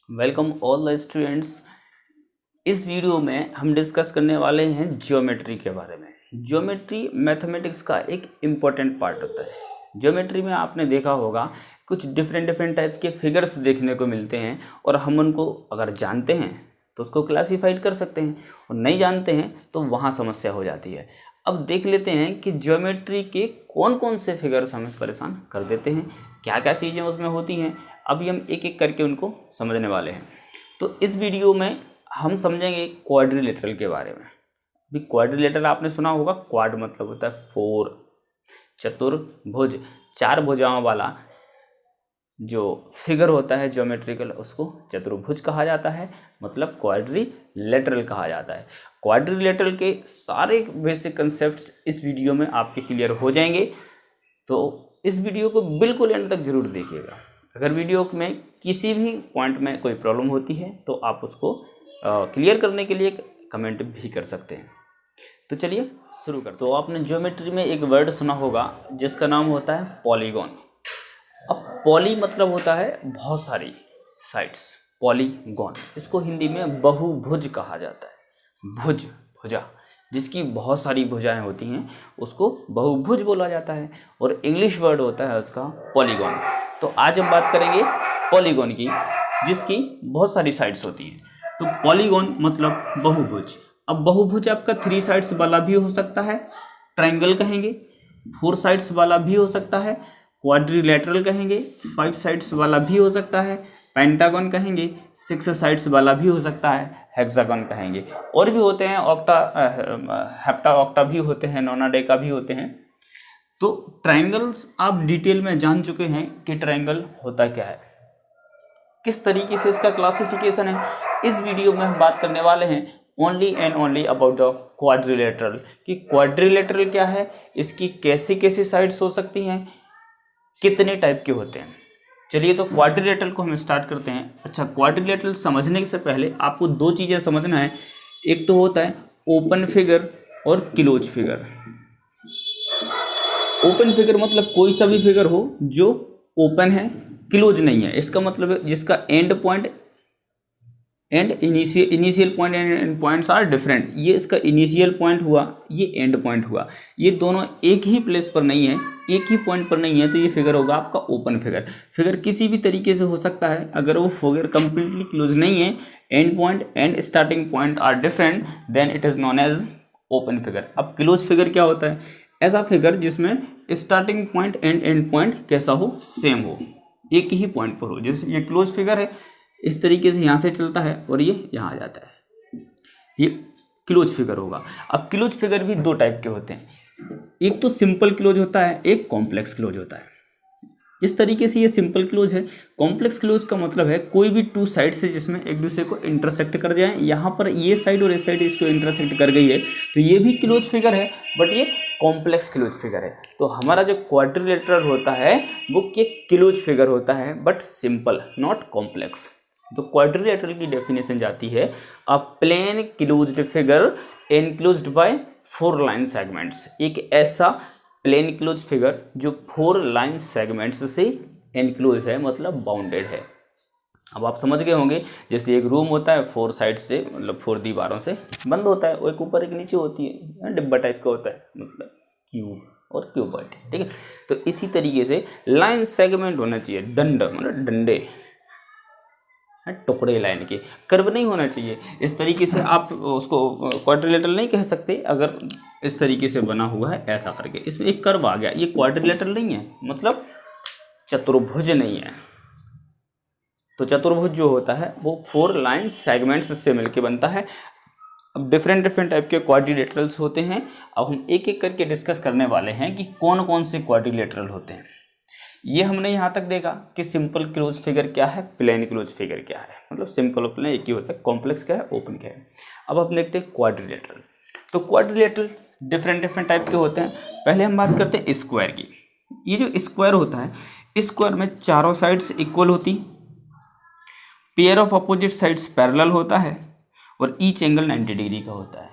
Welcome all the students. इस video में हम डिस्कस करने वाले हैं ज्योमेट्री के बारे में। ज्योमेट्री मैथमेटिक्स का एक इम्पॉर्टेंट पार्ट होता है। ज्योमेट्री में आपने देखा होगा कुछ डिफरेंट टाइप के फिगर्स देखने को मिलते हैं और हम उनको अगर जानते हैं तो उसको क्लासीफाइड कर सकते हैं और नहीं जानते हैं तो वहाँ समस्या हो जाती है। अब देख लेते हैं कि ज्योमेट्री के कौन कौन से फिगर्स हमें परेशान कर देते हैं, क्या क्या चीज़ें उसमें होती हैं। अभी हम एक एक करके उनको समझने वाले हैं। तो इस वीडियो में हम समझेंगे क्वाड्रिलेटरल के बारे में। अभी क्वाड्रिलेटरल आपने सुना होगा, क्वाड मतलब होता है फोर, चतुर्भुज, चार भुजाओं वाला जो फिगर होता है ज्योमेट्रिकल उसको चतुर्भुज कहा जाता है, मतलब क्वाड्रिलेटरल कहा जाता है। क्वाड्रिलेटरल के सारे बेसिक कंसेप्ट्स इस वीडियो में आपके क्लियर हो जाएंगे, तो इस वीडियो को बिल्कुल एंड तक जरूर देखिएगा। अगर वीडियो में किसी भी पॉइंट में कोई प्रॉब्लम होती है तो आप उसको क्लियर करने के लिए कमेंट भी कर सकते हैं। तो चलिए शुरू करते हैं। तो आपने ज्योमेट्री में एक वर्ड सुना होगा जिसका नाम होता है पॉलीगॉन। अब पॉली मतलब होता है बहुत सारी साइड्स, पॉलीगॉन इसको हिंदी में बहुभुज कहा जाता है। भुज, भुजा, जिसकी बहुत सारी भुजाएं होती हैं उसको बहुभुज बोला जाता है और इंग्लिश वर्ड होता है उसका पॉलीगॉन। तो आज हम बात करेंगे पॉलीगॉन की, जिसकी बहुत सारी साइड्स होती हैं। तो पॉलीगॉन मतलब बहुभुज। अब बहुभुज आपका 3 साइड्स वाला भी हो सकता है, ट्रायंगल कहेंगे, 4 साइड्स वाला भी हो सकता है, क्वाड्रिलेटरल कहेंगे, 5 साइड्स वाला भी हो सकता है, पेंटागन कहेंगे, 6 साइड्स वाला भी हो सकता है, हेक्सागन कहेंगे। और भी होते हैं, ऑक्टा, हेप्टा ऑक्टा भी होते हैं, नोनाडेका भी होते हैं। तो ट्रायंगल्स आप डिटेल में जान चुके हैं कि ट्रायंगल होता क्या है, किस तरीके से इसका क्लासिफिकेशन है। इस वीडियो में हम बात करने वाले हैं only and only about the quadrilateral, कि क्वाड्रिलेटरल क्या है, इसकी कैसी कैसी साइड्स हो सकती हैं, कितने टाइप के होते हैं। चलिए तो क्वाड्रिलेटरल को हम स्टार्ट करते हैं। अच्छा, क्वाड्रिलेटरल समझने से पहले आपको 2 चीज़ें समझना है। एक तो होता है ओपन फिगर और क्लोज फिगर। ओपन फिगर मतलब कोई सा भी फिगर हो जो ओपन है, क्लोज नहीं है। इसका मतलब जिसका end point and initial point end points are different. ये इसका इनिशियल पॉइंट हुआ, ये एंड पॉइंट हुआ, ये दोनों एक ही प्लेस पर नहीं है, एक ही पॉइंट पर नहीं है, तो ये फिगर होगा आपका ओपन फिगर। फिगर किसी भी तरीके से हो सकता है, अगर वो फिगर कंप्लीटली क्लोज नहीं है, end point and starting point are different, then it is known as open figure. अब क्लोज फिगर क्या होता है? ऐसा फिगर जिसमें starting point and end point कैसा हो, सेम हो, एक ही पॉइंट पर हो। जैसे ये क्लोज फिगर है, इस तरीके से यहाँ से चलता है और ये यहाँ आ जाता है, ये क्लोज फिगर होगा। अब क्लोज फिगर भी 2 टाइप के होते हैं, एक तो सिंपल क्लोज होता है, एक कॉम्प्लेक्स क्लोज होता है। इस तरीके से ये सिंपल क्लोज है। कॉम्प्लेक्स क्लोज का मतलब है कोई भी 2 साइड से जिसमें एक दूसरे को इंटरसेक्ट कर जाए। यहाँ पर ये साइड और इस साइड इसको इंटरसेक्ट कर गई है तो ये भी क्लोज फिगर है, बट ये कॉम्प्लेक्स क्लोज फिगर है। तो हमारा जो क्वाड्रिलेटरल होता है वो ये क्लोज फिगर होता है, बट सिंपल, नॉट कॉम्प्लेक्स। तो क्वाड्रिलेटरल की डेफिनेशन जाती है a plane closed figure enclosed by 4 line segments. एक ऐसा प्लेन क्लोज फिगर जो 4 लाइन सेगमेंट्स से एनक्लोज है, मतलब बाउंडेड है। अब आप समझ गए होंगे, जैसे एक रूम होता है 4 साइड से, मतलब 4 दीवारों से बंद होता है, वो एक ऊपर एक नीचे होती है, डिब्बा टाइप का होता है, मतलब क्यूब और क्यूबॉइड, ठीक है। तो इसी तरीके से लाइन सेगमेंट होना चाहिए, दंड मतलब डंडे, टुकड़े लाइन के, कर्व नहीं होना चाहिए। इस तरीके से आप उसको क्वाड्रिलेटरल नहीं कह सकते अगर इस तरीके से बना हुआ है ऐसा करके, इसमें एक कर्व आ गया, ये क्वाड्रिलेटरल नहीं है, मतलब चतुर्भुज नहीं है। तो चतुर्भुज जो होता है वो 4 लाइन सेगमेंट्स से मिलके बनता है। अब डिफरेंट टाइप के क्वाड्रिलेटरल्स होते हैं। अब हम एक एक करके डिस्कस करने वाले हैं कि कौन कौन से क्वाड्रिलेटरल होते हैं। ये हमने यहाँ तक देखा कि सिंपल क्लोज फिगर क्या है, प्लेन क्लोज फिगर क्या है, मतलब सिंपल और प्लेन एक ही होता है, कॉम्प्लेक्स क्या है, ओपन क्या है। अब आप देखते हैं क्वाड्रिलेटरल। तो क्वाड्रिलेटरल डिफरेंट टाइप के होते हैं। पहले हम बात करते हैं स्क्वायर की। ये जो स्क्वायर होता है, स्क्वायर में चारों साइड्स इक्वल होती, pair of opposite sides parallel होता है और ईच एंगल 90 डिग्री का होता है,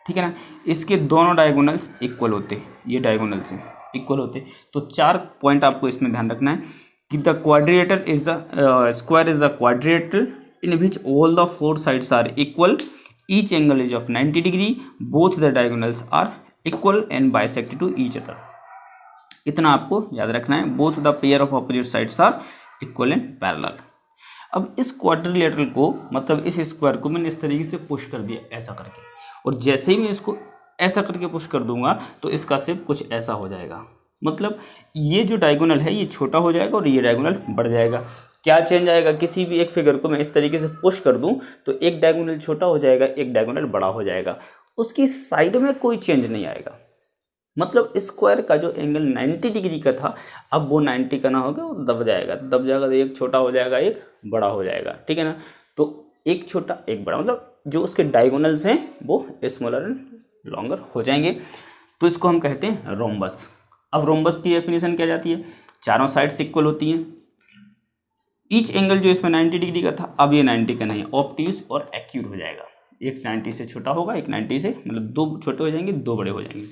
ठीक है ना। इसके दोनों डायगोनल्स इक्वल होते, ये डायगोनल्स हैं इक्वल होते। तो 4 पॉइंट आपको इसमें ध्यान रखना है कि the quadrilateral is the square is the quadrilateral in which all the four sides are equal, each angle is of 90 degree, both the diagonals are equal and bisect to each other. इतना आपको याद रखना है. both the pair of opposite sides are equal and parallel. अब इस quadrilateral को, मतलब इस स्क्वायर को मैंने इस तरीके से पुश कर दिया ऐसा करके, और जैसे ही मैं इसको ऐसा करके पुश कर दूंगा तो इसका शेप कुछ ऐसा हो जाएगा. मतलब ये जो डायगोनल है ये छोटा हो जाएगा और ये डायगोनल बढ़ जाएगा. क्या चेंज आएगा? किसी भी एक फिगर को मैं इस तरीके से पुश कर दूं तो एक डायगोनल छोटा हो जाएगा, एक डायगोनल बड़ा हो जाएगा. उसकी साइड में कोई चेंज नहीं आएगा. मतलब स्क्वायर का जो एंगल 90 डिग्री का था अब वो 90 का ना होगा, वो दब जाएगा तो एक छोटा हो जाएगा, एक बड़ा हो जाएगा. ठीक है ना. तो एक छोटा एक बड़ा, मतलब जो उसके डायगोनल्स हैं वो स्मॉलर एंड लॉन्गर हो जाएंगे. तो इसको हम कहते हैं रोम्बस. अब रोम्बस की डेफिनेशन क्या जाती है? चारों साइड्स इक्वल होती हैं. ईच एंगल जो इसमें 90 डिग्री का था अब ये 90 का नहीं है, ऑब्ट्यूज और एक्यूट हो जाएगा. एक 90 से छोटा होगा, एक 90 से, मतलब दो छोटे हो जाएंगे, दो बड़े हो जाएंगे.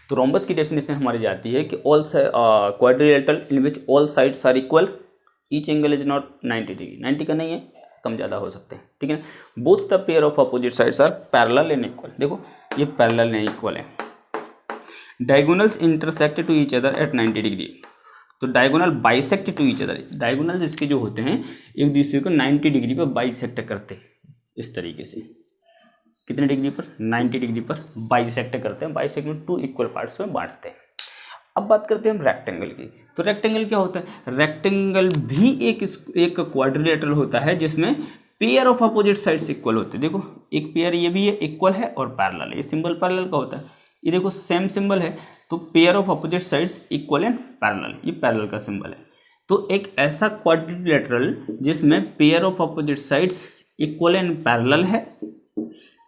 तो रोम्बस की डेफिनेशन हमारी जाती है कि all quadrilateral in which all sides are equal, each angle is not 90 degree. 90 का नहीं है, कम ज़्यादा हो सकते हैं. ठीक है. Both the pair of opposite sides are parallel and equal. देखो ये पैरेलल एंड इक्वल है. Diagonals intersect to each other at 90 degree. तो diagonal bisect to each other. Diagonals इसके जो होते हैं एक दूसरे को 90 डिग्री पर बाइसेक्ट करते हैं. इस तरीके से कितने डिग्री पर? 90 डिग्री पर बाइसेक्ट करते हैं. बाइसेक्ट में टू इक्वल पार्ट्स में बांटते हैं. अब बात करते हैं हम रेक्टेंगल की. तो रेक्टेंगल क्या होता है? रेक्टेंगल भी एक क्वाड्रिलेटरल होता है जिसमें pair of opposite sides equal होते हैं. देखो एक पेयर ये भी है, इक्वल है और पैरेलल है. ये सिंबल पैरेलल का होता है. ये देखो सेम सिंबल है, तो pair of opposite sides equal and parallel, ये पैरेलल का सिंबल है. तो एक ऐसा क्वाड्रिलेटरल जिसमें pair of opposite sides equal and parallel है,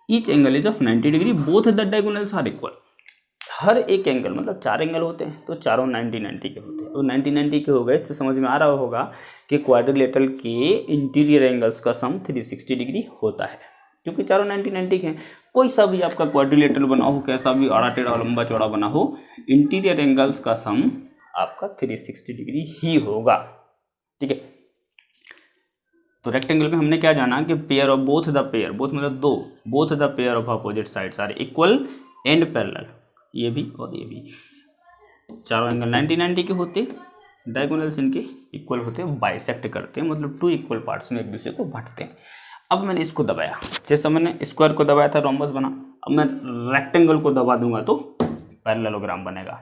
each angle is of 90 degree, both the diagonals are equal. हर एक एंगल, मतलब चार एंगल होते हैं तो चारों 90-90 के होते हैं. तो 90-90 के हो गए. इससे समझ में आ रहा होगा कि क्वाड्रिलेटरल के इंटीरियर एंगल्स का सम 360 डिग्री होता है, क्योंकि चारों 90-90 के हैं. कोई सा भी आपका क्वाड्रिलेटरल बना हो, कैसा भी आड़ा टेढ़ा लंबा चौड़ा बना हो, इंटीरियर एंगल्स का सम आपका 360 डिग्री ही होगा. ठीक है. तो रेक्टेंगल में हमने क्या जाना कि pair of both the pair, both मतलब दो, both the pair of opposite sides are equal and parallel. ये भी और ये भी, चारों एंगल 90-90 के होते, डायगोनल्स इनके इक्वल होते हैं, बाइसेक्ट करते हैं, मतलब टू इक्वल पार्ट्स में एक दूसरे को बांटते हैं. अब मैंने इसको दबाया, जैसा मैंने स्क्वायर को दबाया था रोम्बस बना. अब मैं रेक्टेंगल को दबा दूंगा तो पैरेललोग्राम बनेगा.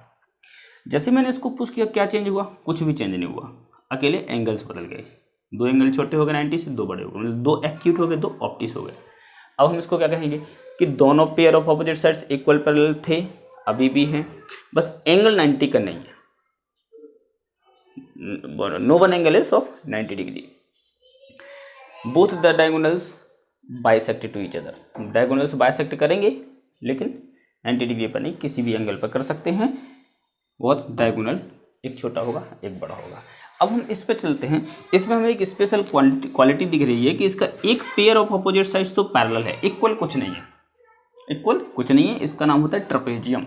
जैसे मैंने इसको पुश किया, क्या चेंज हुआ? कुछ भी चेंज नहीं हुआ, अकेले एंगल्स बदल गए. दो एंगल छोटे हो गए 90 से, दो बड़े हो गए, मतलब दो एक्यूट हो गए, दो ऑब्ट्यूज हो गए. अब हम इसको क्या कहेंगे कि दोनों pair of opposite sides equal parallel थे, अभी भी हैं, बस एंगल 90 का नहीं है. No one angle is of 90 degree. Both the diagonals bisect to each other. Diagonals bisect करेंगे लेकिन 90 डिग्री पर नहीं, किसी भी एंगल पर कर सकते हैं. और डायगोनल एक छोटा होगा, एक बड़ा होगा. अब हम इस पे चलते हैं. इसमें हमें एक स्पेशल क्वालिटी दिख रही है कि इसका एक पेयर ऑफ अपोजिट साइड्स तो पैरेलल है, इक्वल कुछ नहीं है. इक्वल कुछ नहीं है, इसका नाम होता है ट्रेपेजियम.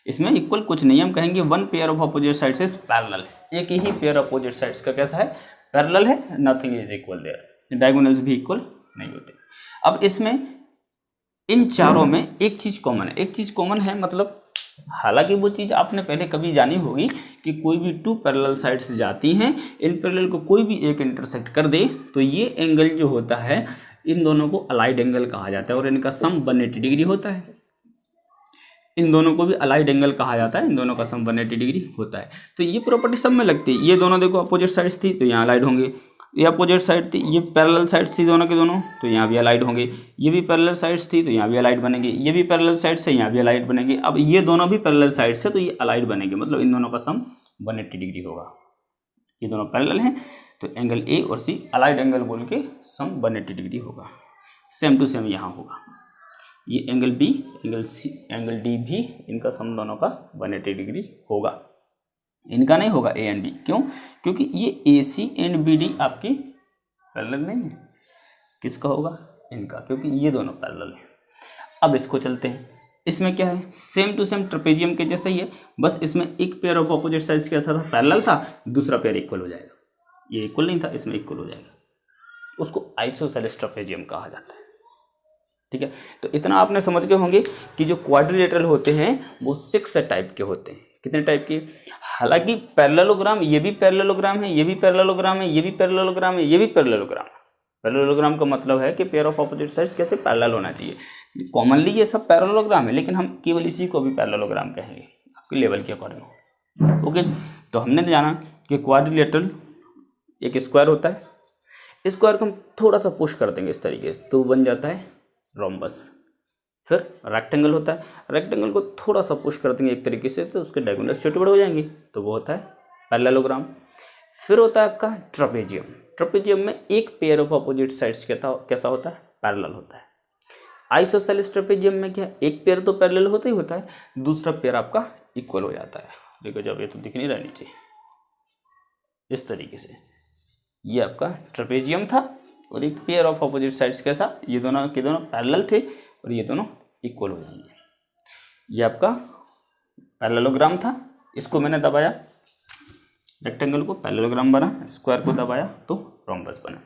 इसमें इक्वल कुछ नहीं है, हम कहेंगे one pair of opposite sides is parallel. एक ही पेयर अपोजिट साइड्स का कैसा है? पैरेलल है. Nothing is equal there. Diagonals भी इक्वल नहीं होते. अब इसमें इन चारों में एक चीज कॉमन है. एक चीज कॉमन है मतलब, हालांकि वो चीज़ आपने पहले कभी जानी होगी कि कोई भी टू पैरेलल साइड्स जाती हैं, इन पैरेलल को कोई भी एक इंटरसेक्ट कर दे तो ये एंगल जो होता है इन दोनों को अलाइड एंगल कहा जाता है और इनका सम 180 डिग्री होता है. इन दोनों को भी अलाइड एंगल कहा जाता है, इन दोनों का सम 180 डिग्री होता है. तो ये प्रॉपर्टी सब में लगती है. ये दोनों देखो अपोजिट साइड्स थी तो यहाँ अलाइड होंगे, ये अपोजिट साइड थी, ये पैरेलल साइड्स थी दोनों के दोनों तो यहाँ भी अलाइड होंगे. ये भी पैरेलल साइड्स थी तो यहाँ भी अलाइड बनेंगे. ये भी पैरेलल साइड्स है, यहाँ भी अलाइड बनेंगे. अब ये दोनों भी पैरेलल साइड्स है तो ये अलाइड बनेंगे, मतलब इन दोनों का सम 180 डिग्री होगा. ये दोनों पैरेलल हैं तो एंगल ए और सी अलाइड एंगल बोल के सम 180 डिग्री होगा. सेम टू सेम यहाँ होगा. ये angle B, angle C, angle D भी, इनका सम दोनों का 180 डिग्री होगा. इनका नहीं होगा ए एंड बी. क्यों? क्योंकि ये ए सी एंड बी डी आपकी पैरेलल नहीं है. किसका होगा? इनका, क्योंकि ये दोनों पैरेलल है. अब इसको चलते हैं. इसमें क्या है? सेम टू सेम ट्रेपेजियम के जैसा ही है, बस इसमें एक पेयर ऑफ अपोजिट साइड्स कैसा था? पैरेलल था. दूसरा पेयर इक्वल हो जाएगा. ये इक्वल नहीं था, इसमें इक्वल हो जाएगा. उसको आइसोसेलेस ट्रेपेजियम कहा जाता है। ठीक है, तो इतना आपने समझ गए होंगे कि जो क्वाड्रिलेटरल होते हैं वो 6 टाइप के होते हैं। कितने टाइप के? हालांकि पैरेललोग्राम, ये भी पैरेललोग्राम है, ये भी पैरेललोग्राम है, ये भी पैरेललोग्राम है, ये भी पैरेललोग्राम है। पैरेललोग्राम का मतलब है कि पेयर ऑफ ऑपोजिट साइड्स कैसे पैरेलल होना चाहिए। कॉमनली ये सब पैरेललोग्राम है, लेकिन हम केवल इसी को भी पैरेललोग्राम कहेंगे आपके लेवल के अकॉर्डिंग। ओके, तो हमने जाना कि क्वाड्रिलेटरल एक स्क्वायर होता है। स्क्वायर को हम थोड़ा सा पुश कर देंगे इस तरीके से तो बन जाता है रोम्बस। फिर रेक्टेंगल होता है, रेक्टेंगल को थोड़ा सा पुश कर देंगे एक तरीके से तो उसके डायगोनल्स छोटे बड़े हो जाएंगे तो वो होता है पैरेललोग्राम। फिर होता है आपका ट्रेपेजियम। ट्रेपेजियम में एक पेयर ऑफ अपोजिट साइड्स कैसा होता है? पैरेलल होता है। आइसोसेलेस ट्रेपेजियम में क्या, एक पेयर तो पैरेलल होता ही होता है, दूसरा पेयर आपका इक्वल हो जाता है। देखो जब ये तो दिख नहीं रहा नीचे, इस तरीके से ये आपका ट्रेपेजियम था और एक पेयर ऑफ अपोजिट साइड्स कैसा, ये दोनों के दोनों पैरेलल थे और ये दोनों इक्वल हो जाएंगे। ये आपका पैरेललोग्राम था, इसको मैंने दबाया, रेक्टेंगल को पैरेललोग्राम बना, स्क्वायर को दबाया तो रोम्बस बना।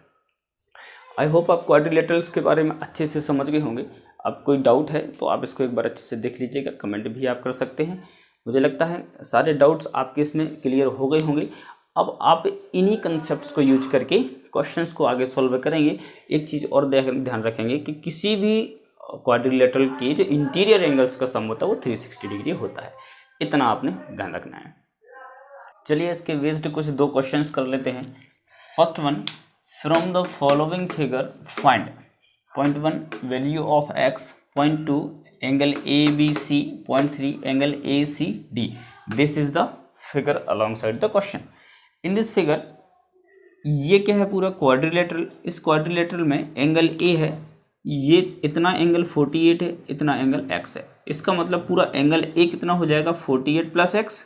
आई होप आप क्वाड्रिलेटरल्स के बारे में अच्छे से समझ गए होंगे। अब कोई डाउट है तो आप इसको एक बार अच्छे से देख लीजिएगा, कमेंट भी आप कर सकते हैं। मुझे लगता है सारे डाउट्स आपके इसमें क्लियर हो गए होंगे। अब आप इन्हीं कंसेप्ट्स को यूज करके क्वेश्चंस को आगे सॉल्व करेंगे। एक चीज़ और ध्यान रखेंगे कि किसी भी क्वाड्रिलेटरल के जो इंटीरियर एंगल्स का सम होता है वो 360 डिग्री होता है, इतना आपने ध्यान रखना है। चलिए इसके बेस्ड कुछ 2 क्वेश्चंस कर लेते हैं। First one, from the following figure find point 1 value of x, point 2 angle ABC, point 3 angle ACD। This is the figure along side the question. In this figure ये क्या है, पूरा क्वाड्रिलेटरल। इस quadrilateral में angle A है, ये इतना angle 48 है, इतना एंगल x है। इसका मतलब पूरा एंगल A कितना हो जाएगा 48 प्लस x।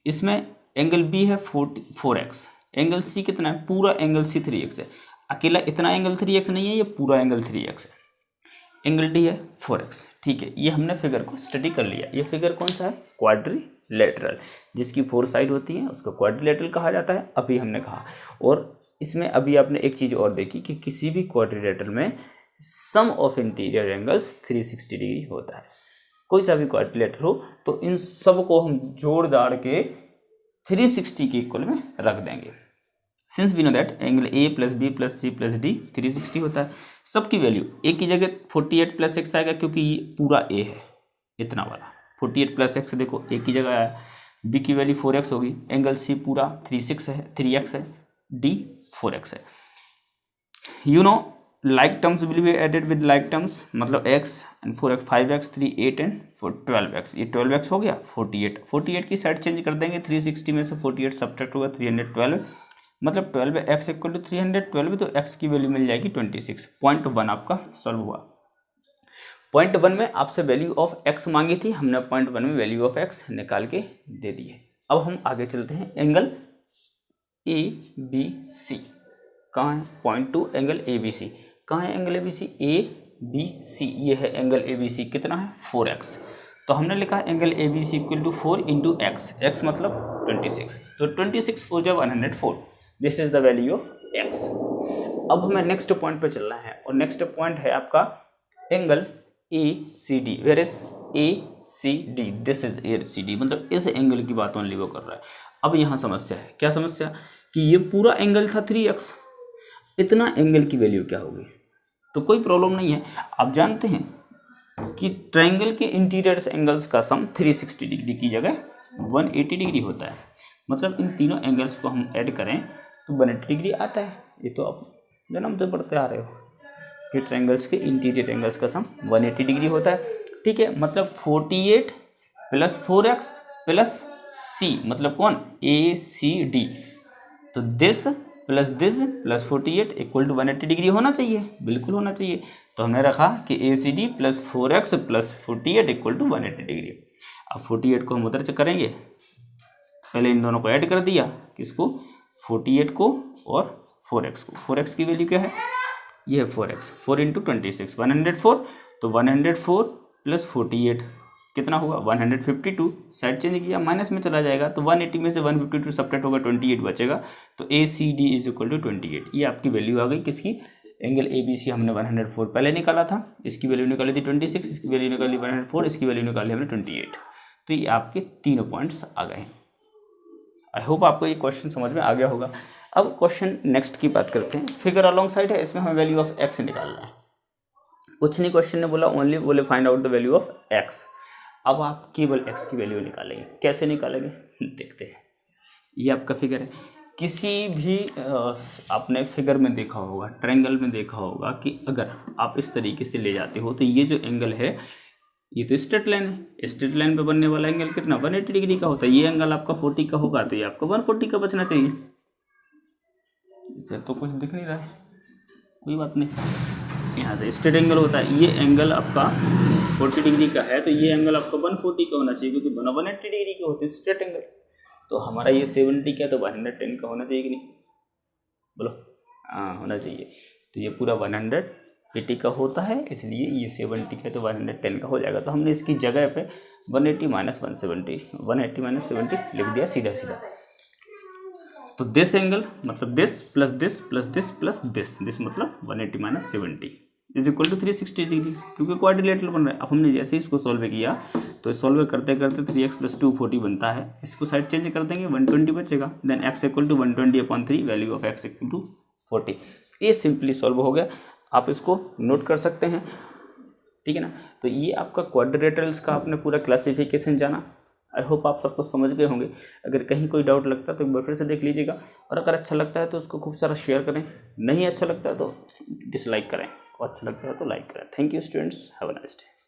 इसमें एंगल B है 4x, एंगल C कितना है, पूरा एंगल C 3x है। अकेला इतना एंगल 3x नहीं है, ये पूरा एंगल 3x है। एंगल D है 4x। ठीक है, ये हमने फिगर को स्टडी कर लिया। ये फिगर कौन सा है? क्वाड्रिलेटरल, जिसकी 4 साइड होती हैं उसको क्वाड्रिलेटरल कहा जाता है, अभी हमने कहा। और इसमें अभी आपने एक चीज़ और देखी कि किसी भी क्वाड्रिलेटरल में सम ऑफ इंटीरियर एंगल्स 360 डिग्री होता है। कोई सा भी क्वाड्रिलेटरल हो तो इन सब को हम जोड़ दाड़ के 360 के इक्वल में रख देंगे। Since we know that angle A plus B plus C plus D 360 होता है। सबकी वैल्यू A की जगह 48 प्लस x आएगा क्योंकि ये पूरा A है, इतना वाला 48 प्लस x देखो A की जगह आया। B की वैल्यू 4x होगी, एंगल C पूरा 3x है, D 4x है। You know like terms will be added with like terms, मतलब x and 4x 5x 3 8 and 12x। ये 12x हो गया 48 की साइड चेंज कर देंगे, 360 में से 48 सब्ट्रैक्ट होगा 312, मतलब 12 x इक्वल टू 312, तो x की वैल्यू मिल जाएगी 26। पॉइंट 1 आपका सॉल्व हुआ। पॉइंट 1 में आपसे वैल्यू ऑफ x मांगी थी, हमने पॉइंट 1 में वैल्यू ऑफ x निकाल के दे दी है। अब हम आगे चलते हैं। एंगल ABC कहाँ है? पॉइंट 2 एंगल ABC कहाँ है? एंगल ABC ABC, ये है एंगल ABC, कितना है 4x। तो हमने लिखा angle ABC equal to 4 into x, x मतलब 26, तो 26 4 जब 104, this is the value of x। अब हमें नेक्स्ट पॉइंट पे चलना है और नेक्स्ट पॉइंट है आपका angle ACD। Where is ACD? This is ACD, मतलब इस एंगल की बात ओनली वो कर रहा है। अब यहाँ समस्या है, क्या समस्या? कि ये पूरा एंगल था 3x, इतना एंगल की वैल्यू क्या होगी? तो कोई प्रॉब्लम नहीं है। आप जानते हैं कि ट्रायंगल के इंटीरियर एंगल्स का सम 360 डिग्री की जगह 180 डिग्री होता है। मतलब इन तीनों एंगल्स को हम ऐड करें तो 180 डिग्री आता है। ये तो आप जन्म से पढ़ते आ रहे हो कि ट्रायंगल्स के इंटीरियर एंगल्स का सम 180 डिग्री होता है। ठीक है, मतलब 48 प्लस 4x प्लस C, मतलब कौन? ACD। तो this plus 48 equal to 180 degree होना चाहिए, बिल्कुल होना चाहिए। तो हमने रखा कि ACD plus 4x plus 48 equal to 180 degree. अब 48 को हम उधर से करेंगे, पहले इन दोनों को ऐड कर दिया, किसको? 48 को और 4x को। 4x की वैल्यू क्या है? ये है 4x, 4 इंटू 26 104, तो 104 प्लस 48 कितना हुआ 152, साइड चेंज किया माइनस में चला जाएगा तो 180 में से 152 सब्ट्रैक्ट होगा 28 बचेगा, तो ACD इज इक्वल टू 28। ये आपकी वैल्यू आ गई किसकी, एंगल ABC हमने 104 पहले निकाला था, इसकी वैल्यू निकाली थी 26, इसकी वैल्यू निकाली 104, इसकी वैल्यू निकाली हमने 28। तो ये आपके तीनों पॉइंट्स आ गए। आई होप आपको ये क्वेश्चन समझ में आ गया होगा। अब क्वेश्चन नेक्स्ट की बात करते हैं। फिगर अलॉन्ग साइड है, इसमें हमें वैल्यू ऑफ एक्स निकालना है। कुछ नहीं क्वेश्चन ने बोला, ओनली बोले find out the value of x. अब आप केवल एक्स की वैल्यू निकालेंगे। कैसे निकालेंगे देखते हैं। ये आपका फिगर है। किसी भी आपने फिगर में देखा होगा, ट्रायंगल में देखा होगा कि अगर आप इस तरीके से ले जाते हो तो ये जो एंगल है ये तो स्ट्रेट लाइन है। स्ट्रेट लाइन पे बनने वाला एंगल कितना 180 डिग्री का होता है। ये एंगल आपका 40 का होगा तो ये आपका 140 का बचना चाहिए। तो कुछ दिख नहीं रहा है, कोई बात नहीं। यहाँ से स्ट्रेट एंगल होता है, ये एंगल आपका 40 डिग्री का है तो ये एंगल आपका 140 का होना चाहिए, क्योंकि दोनों 180 डिग्री के होते हैं स्ट्रेट एंगल। तो हमारा ये 70 का तो 110 का होना चाहिए कि नहीं, बोलो। हाँ होना चाहिए। तो ये पूरा 180 का होता है, इसलिए ये 70 का तो 110 का हो जाएगा। तो हमने इसकी जगह पे 180 माइनस 70 लिख दिया सीधा सीधा। तो दिस एंगल मतलब this plus this plus this plus this मतलब 180 minus 70 is equal to 360 degree, क्योंकि क्वाड्रिलेटरल बन रहा है। अब हमने जैसे इसको सॉल्व किया तो सॉल्व करते करते 3x प्लस 2 40 बनता है। इसको साइड चेंज कर देंगे 120 बचेगा। Then x equal to 120/3, value of x equal to 40। ये सिंपली सॉल्व हो गया। आप इसको नोट कर सकते हैं, ठीक है ना। तो ये आपका क्वाड्रिलेटरल्स का आपने पूरा क्लासिफिकेशन जाना। आई होप आप सबको समझ गए होंगे। अगर कहीं कोई डाउट लगता है तो एक बार फिर से देख लीजिएगा, और अगर अच्छा लगता है तो उसको खूब सारा शेयर करें, नहीं अच्छा लगता है तो डिसलाइक करें, और अच्छा लगता है तो लाइक करें। Thank you students, have a nice day.